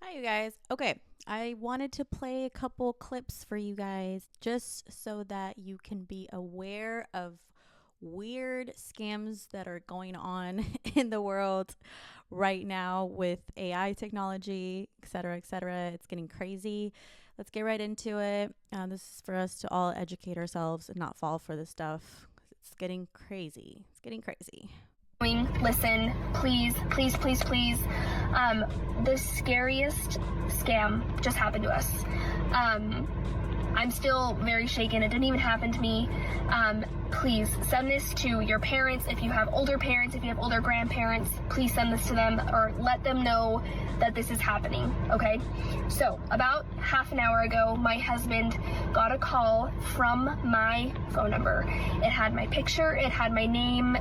Hi, you guys. Okay, I wanted to play a couple clips for you guys just so that you can be aware of weird scams that are going on in the world right now with AI technology, etc., etc. It's getting crazy. Let's get right into it. This is for us to all educate ourselves and not fall for this stuff because it's getting crazy. It's getting crazy. Listen, please, please, please, please. The scariest scam just happened to us. I'm still very shaken. It didn't even happen to me. Please send this to your parents. If you have older parents, if you have older grandparents, please send this to them or let them know that this is happening, okay? So about half an hour ago, my husband got a call from my phone number. It had my picture, it had my name,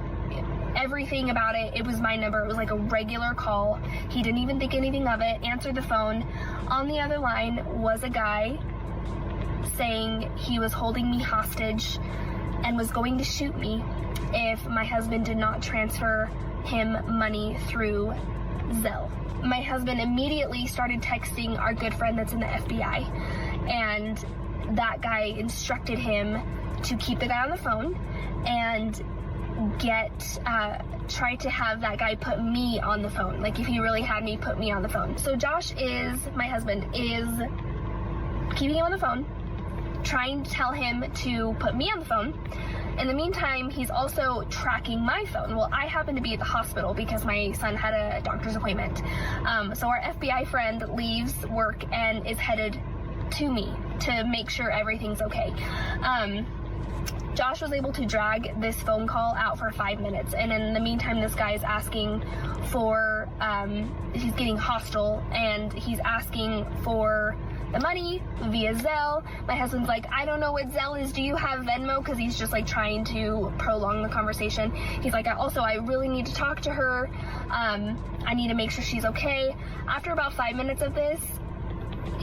everything about it. It was my number. It was like a regular call. He didn't even think anything of it. Answered the phone. On the other line was a guy saying he was holding me hostage and was going to shoot me if my husband did not transfer him money through Zelle. My husband immediately started texting our good friend that's in the FBI, and that guy instructed him to keep the guy on the phone and try to have that guy put me on the phone. Like, if he really had me, put me on the phone. So Josh my husband is keeping him on the phone, trying to tell him to put me on the phone. In the meantime, he's also tracking my phone. Well, I happen to be at the hospital because my son had a doctor's appointment. So our FBI friend leaves work and is headed to me to make sure everything's okay. Josh was able to drag this phone call out for 5 minutes, and in the meantime, this guy is asking for, he's getting hostile, and he's asking for the money via Zelle. My husband's like, I don't know what Zelle is. Do you have Venmo? Because he's just like trying to prolong the conversation. He's like, I really need to talk to her. I need to make sure she's okay. After about 5 minutes of this,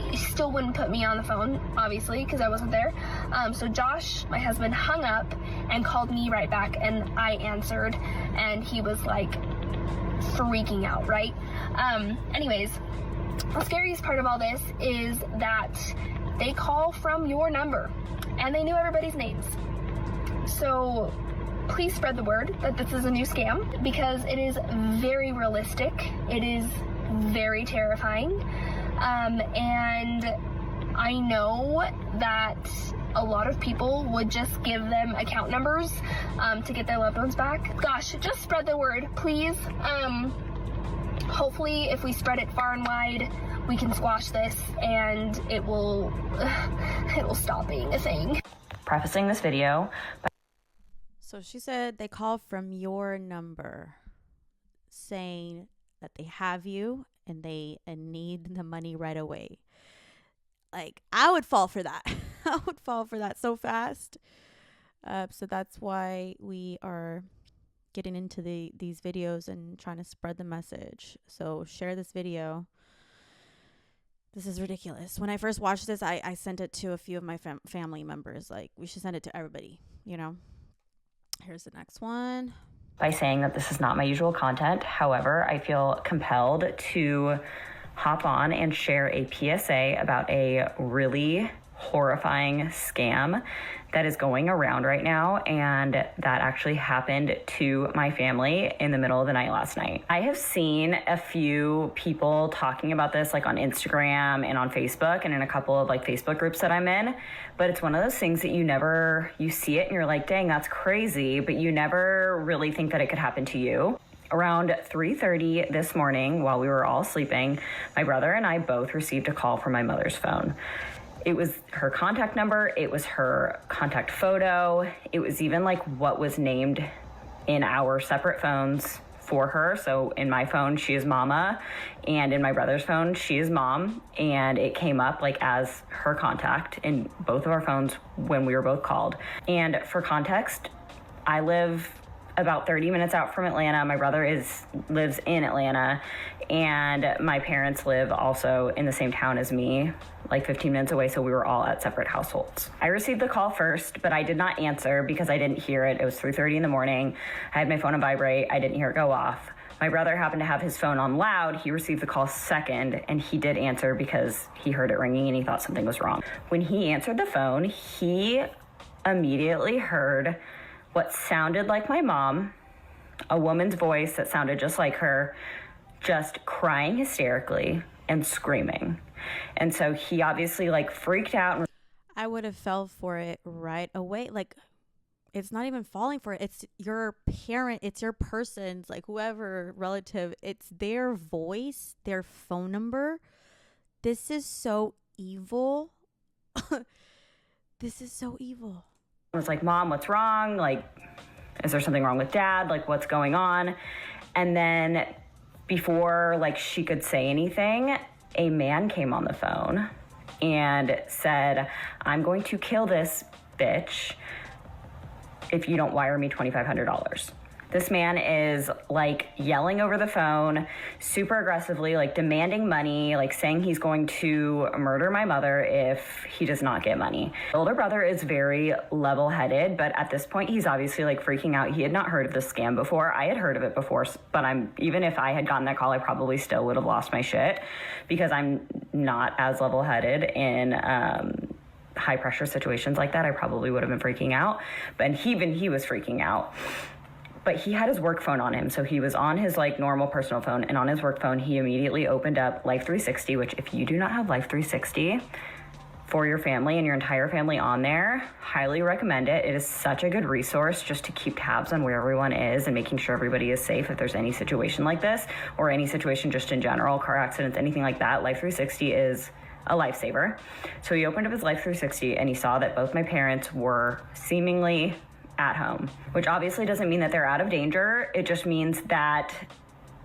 he still wouldn't put me on the phone, obviously, because I wasn't there. So Josh, my husband, hung up and called me right back, and I answered, and he was like freaking out, right? Anyways, the scariest part of all this is that they call from your number, and they knew everybody's names. So please spread the word that this is a new scam, because it is very realistic. It is very terrifying. And I know that a lot of people would just give them account numbers to get their loved ones back. Gosh, just spread the word, please. Hopefully, if we spread it far and wide, we can squash this and it'll stop being a thing. Prefacing this video. So she said they call from your number saying that they have you and they need the money right away. Like, I would fall for that. I would fall for that so fast. So that's why we are getting into these videos and trying to spread the message. So share this video. This is ridiculous. When I first watched this, I sent it to a few of my family members. Like, we should send it to everybody, you know. Here's the next one. By saying that this is not my usual content. However, I feel compelled to hop on and share a PSA about a really horrifying scam that is going around right now, and that actually happened to my family in the middle of the night last night. I have seen a few people talking about this, like on Instagram and on Facebook and in a couple of like Facebook groups that I'm in, but it's one of those things that you see it and you're like, dang, that's crazy, but you never really think that it could happen to you. Around 3:30 this morning, while we were all sleeping, my brother and I both received a call from my mother's phone. It was her contact number, it was her contact photo, it was even like what was named in our separate phones for her. So in my phone, she is Mama, and in my brother's phone, she is Mom, and it came up like as her contact in both of our phones when we were both called. And for context, I live about 30 minutes out from Atlanta. My brother lives in Atlanta, and my parents live also in the same town as me, like 15 minutes away, so we were all at separate households. I received the call first, but I did not answer because I didn't hear it. It was 3:30 in the morning. I had my phone on vibrate. I didn't hear it go off. My brother happened to have his phone on loud. He received the call second, and he did answer because he heard it ringing and he thought something was wrong. When he answered the phone, he immediately heard what sounded like my mom, a woman's voice that sounded just like her, just crying hysterically and screaming. And so he obviously like freaked out. I would have fell for it right away. Like, it's not even falling for it. It's your parent. It's your person's, like, whoever relative. It's their voice, their phone number. This is so evil. This is so evil. I was like, Mom, what's wrong? Like, is there something wrong with Dad? Like, what's going on? And then before, like, she could say anything, a man came on the phone and said, I'm going to kill this bitch if you don't wire me $2,500. This man is like yelling over the phone, super aggressively, like demanding money, like saying he's going to murder my mother if he does not get money. The older brother is very level-headed, but at this point he's obviously like freaking out. He had not heard of this scam before. I had heard of it before, but even if I had gotten that call, I probably still would have lost my shit because I'm not as level-headed in high pressure situations like that. I probably would have been freaking out, but even he was freaking out. But he had his work phone on him, so he was on his like normal personal phone, and on his work phone he immediately opened up Life 360, which if you do not have Life 360 for your family and your entire family on there, highly recommend it. It is such a good resource just to keep tabs on where everyone is and making sure everybody is safe if there's any situation like this, or any situation just in general, car accidents, anything like that. Life 360 is a lifesaver. So he opened up his Life 360 and he saw that both my parents were seemingly at home, which obviously doesn't mean that they're out of danger. It just means that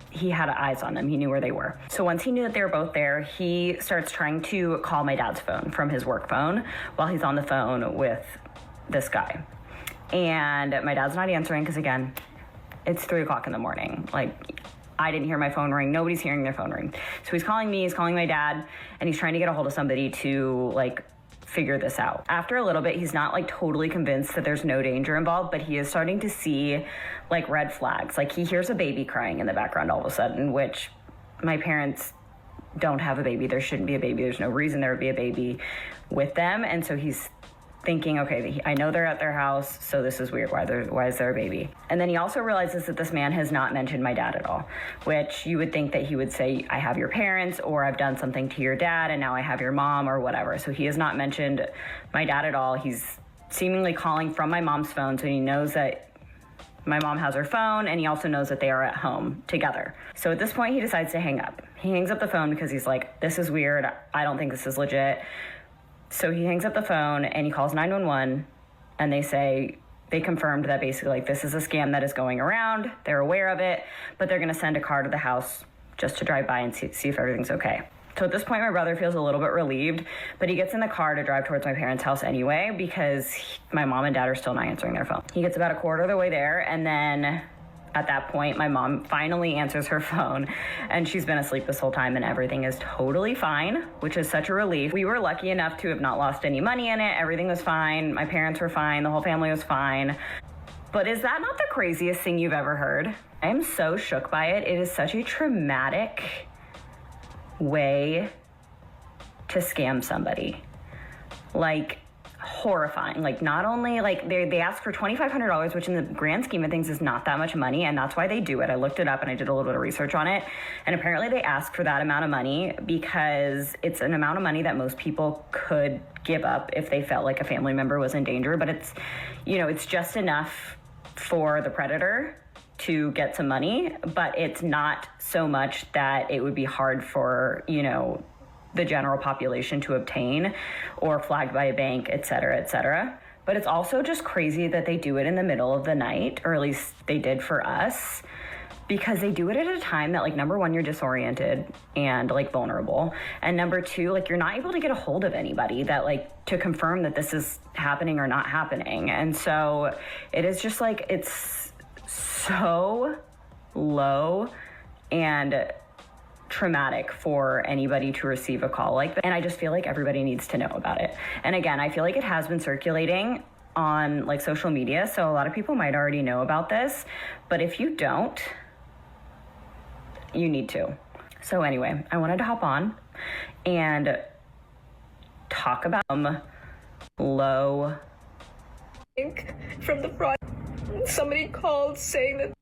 he had eyes on them. He knew where they were. So once he knew that they were both there, he starts trying to call my dad's phone from his work phone while he's on the phone with this guy. And my dad's not answering because, again, it's 3 o'clock in the morning. Like, I didn't hear my phone ring. Nobody's hearing their phone ring. So he's calling me, he's calling my dad, and he's trying to get a hold of somebody to, like, figure this out. After a little bit, he's not like totally convinced that there's no danger involved, but he is starting to see like red flags. Like he hears a baby crying in the background all of a sudden, which my parents don't have a baby. There shouldn't be a baby. There's no reason there would be a baby with them. And so he's thinking, okay, I know they're at their house, so this is weird. Why is there a baby? And then he also realizes that this man has not mentioned my dad at all, which you would think that he would say, I have your parents, or I've done something to your dad, and now I have your mom, or whatever. So he has not mentioned my dad at all. He's seemingly calling from my mom's phone, so he knows that my mom has her phone, and he also knows that they are at home together. So at this point, he decides to hang up. He hangs up the phone because he's like, this is weird. I don't think this is legit. So he hangs up the phone and he calls 911, and they confirmed that basically like this is a scam that is going around. They're aware of it, but they're going to send a car to the house just to drive by and see if everything's okay. So at this point, my brother feels a little bit relieved, but he gets in the car to drive towards my parents' house anyway because my mom and dad are still not answering their phone. He gets about a quarter of the way there, and then at that point, my mom finally answers her phone, and she's been asleep this whole time, and everything is totally fine, which is such a relief. We were lucky enough to have not lost any money in it. Everything was fine. My parents were fine. The whole family was fine. But is that not the craziest thing you've ever heard? I am so shook by it. It is such a traumatic way to scam somebody. Like, horrifying. Like, not only like they ask for $2,500, which in the grand scheme of things is not that much money, and that's why they do it. I looked it up and I did a little bit of research on it, and apparently they ask for that amount of money because it's an amount of money that most people could give up if they felt like a family member was in danger, but it's, you know, it's just enough for the predator to get some money, but it's not so much that it would be hard for, you know, the general population to obtain or flagged by a bank, et cetera, et cetera. But it's also just crazy that they do it in the middle of the night, or at least they did for us, because they do it at a time that, like, number one, you're disoriented and like vulnerable, and number two, like, you're not able to get a hold of anybody that, like, to confirm that this is happening or not happening. And so it is just like, it's so low and traumatic for anybody to receive a call like that, and I just feel like everybody needs to know about it. And again, I feel like it has been circulating on like social media, so a lot of people might already know about this, but if you don't, you need to. So anyway, I wanted to hop on and talk about low from the fraud. Somebody called saying that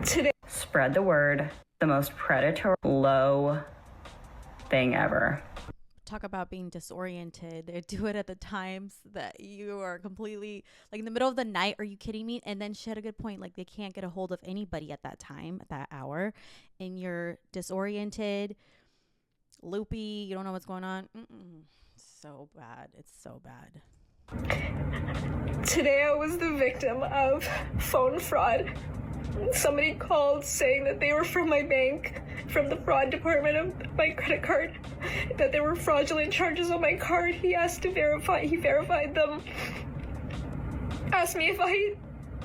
today. Spread the word. The most predatory low thing ever. Talk about being disoriented. They do it at the times that you are completely like in the middle of the night. Are you kidding me? And then she had a good point. Like they can't get a hold of anybody at that time, at that hour, and you're disoriented, loopy. You don't know what's going on. So bad. It's so bad. Today I was the victim of phone fraud. Somebody called saying that they were from my bank, from the fraud department of my credit card, that there were fraudulent charges on my card. He verified them, asked me if I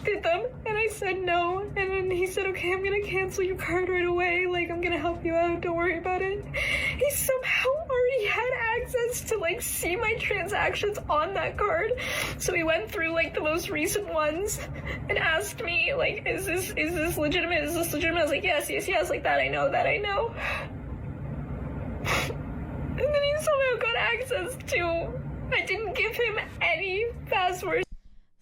did them, and I said no, and then he said, okay, I'm gonna cancel your card right away, like, I'm gonna help you out, don't worry about it. He somehow already had access to, like, see my transactions on that card, so he went through, like, the most recent ones, and asked me, like, is this legitimate, I was like, yes, like, that I know. And then he somehow got access to, I didn't give him any passwords.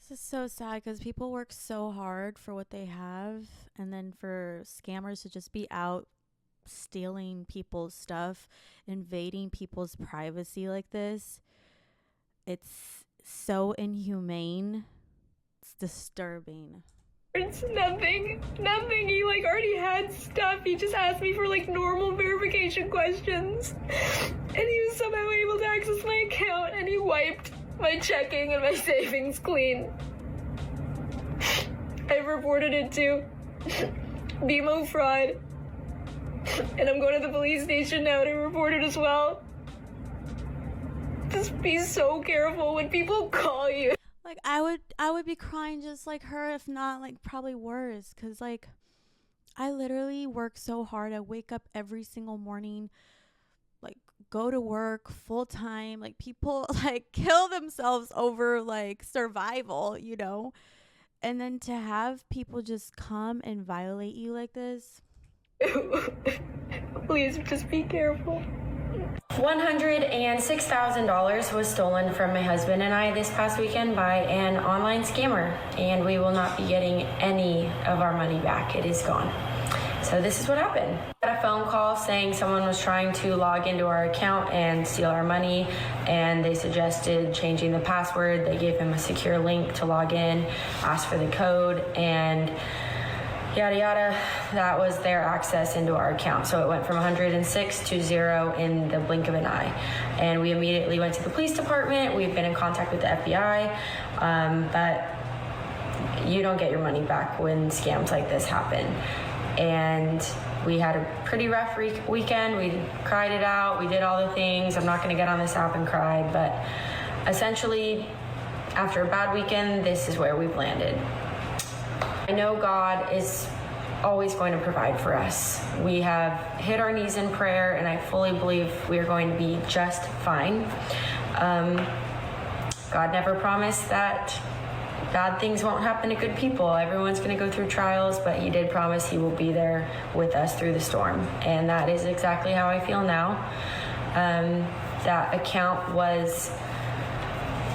This is so sad because people work so hard for what they have, and then for scammers to just be out stealing people's stuff, invading people's privacy like this, it's so inhumane. It's disturbing. It's nothing. He, like, already had stuff. He just asked me for, like, normal verification questions. And he was somehow able to access my account, and he wiped my checking and my savings clean. I've reported it to BMO fraud, and I'm going to the police station now to report it as well. Just be so careful when people call you. Like I would be crying just like her, if not like probably worse, because like I literally work so hard. I wake up every single morning, like go to work full time. Like people like kill themselves over like survival, you know? And then to have people just come and violate you like this. Please just be careful. $106,000 was stolen from my husband and I this past weekend by an online scammer, and we will not be getting any of our money back. It is gone. So this is what happened. I got a phone call saying someone was trying to log into our account and steal our money, and they suggested changing the password. They gave him a secure link to log in, asked for the code, and yada yada. That was their access into our account. So it went from 106 to 0 in the blink of an eye. And we immediately went to the police department. We've been in contact with the FBI, but you don't get your money back when scams like this happen. And we had a pretty rough weekend. We cried it out. We did all the things. I'm not going to get on this app and cry, but essentially, after a bad weekend, this is where we've landed. I know God is always going to provide for us. We have hit our knees in prayer, and I fully believe we are going to be just fine. God never promised that bad things won't happen to good people. Everyone's going to go through trials, but he did promise he will be there with us through the storm. And that is exactly how I feel now. That account was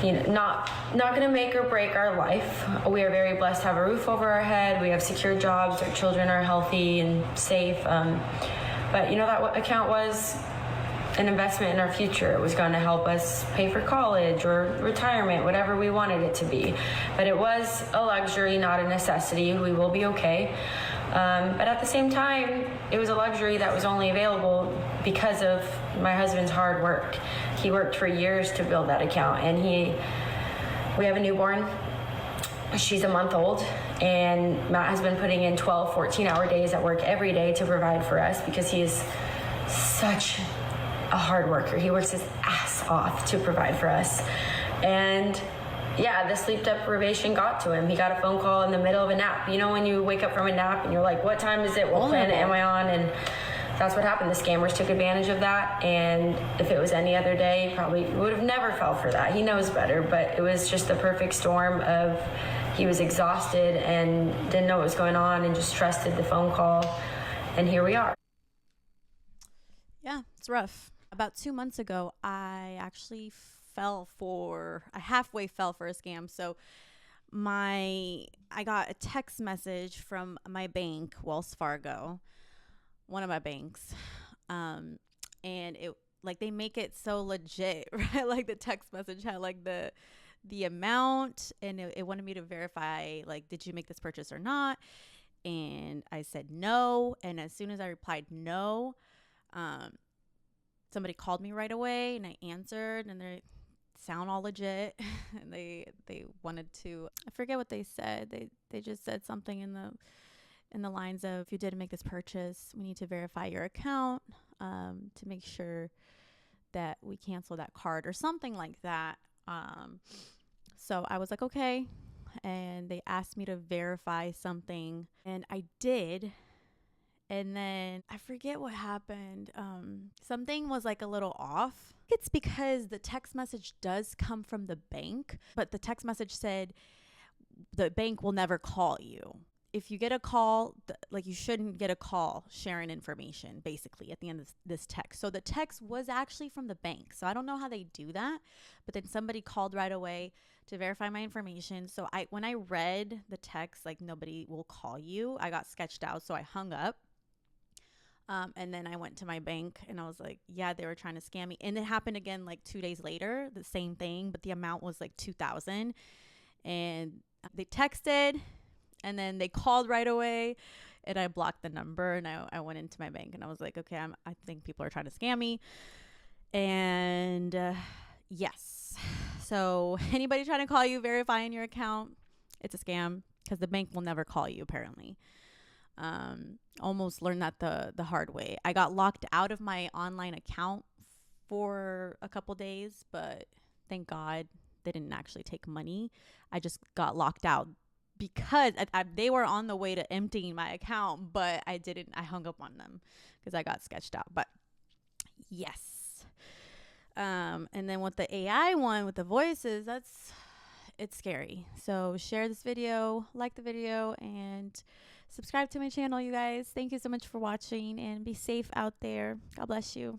not going to make or break our life. We are very blessed to have a roof over our head. We have secure jobs. Our children are healthy and safe. But that account was an investment in our future. It was going to help us pay for college or retirement, whatever we wanted it to be. But it was a luxury, not a necessity. We will be okay. But at the same time, it was a luxury that was only available because of my husband's hard work. He worked for years to build that account, and we have a newborn. She's a month old, and Matt has been putting in 12, 14-hour days at work every day to provide for us because he is such a hard worker. He works his ass off to provide for us. And yeah, the sleep deprivation got to him. He got a phone call in the middle of a nap. You know when you wake up from a nap and you're like, what time is it? What planet am I on? And that's what happened. The scammers took advantage of that. And if it was any other day, probably would have never fell for that. He knows better, but it was just the perfect storm of he was exhausted and didn't know what was going on and just trusted the phone call. And here we are. Yeah, it's rough. About 2 months ago, I actually I halfway fell for a scam. So I got a text message from my bank, Wells Fargo, one of my banks. And it, like, they make it so legit, right? Like, the text message had like the amount, and it wanted me to verify, like, did you make this purchase or not? And I said no. And as soon as I replied no, somebody called me right away, and I answered, and they sound all legit. And they wanted to, I forget what they said. They just said something in the lines of, if you didn't make this purchase, we need to verify your account to make sure that we cancel that card or something like that. So I was like, okay. And they asked me to verify something, and I did. And then I forget what happened. Something was like a little off. It's because the text message does come from the bank, but the text message said the bank will never call you. If you get a call, like, you shouldn't get a call sharing information, basically, at the end of this text. So the text was actually from the bank. So I don't know how they do that, but then somebody called right away to verify my information. So when I read the text, like, nobody will call you, I got sketched out. So I hung up. And then I went to my bank, and I was like, yeah, they were trying to scam me. And it happened again like 2 days later, the same thing, but the amount was like $2,000. And they texted, and then they called right away, and I blocked the number, and I went into my bank, and I was like, okay, I think people are trying to scam me. And yes. So anybody trying to call you verifying your account, it's a scam, because the bank will never call you, apparently. Almost learned that the hard way. I got locked out of my online account for a couple days, but thank God they didn't actually take money. I just got locked out because they were on the way to emptying my account, but I hung up on them because I got sketched out. But yes. And then with the AI one, with the voices, it's scary. So share this video, like the video, and subscribe to my channel, you guys. Thank you so much for watching, and be safe out there. God bless you.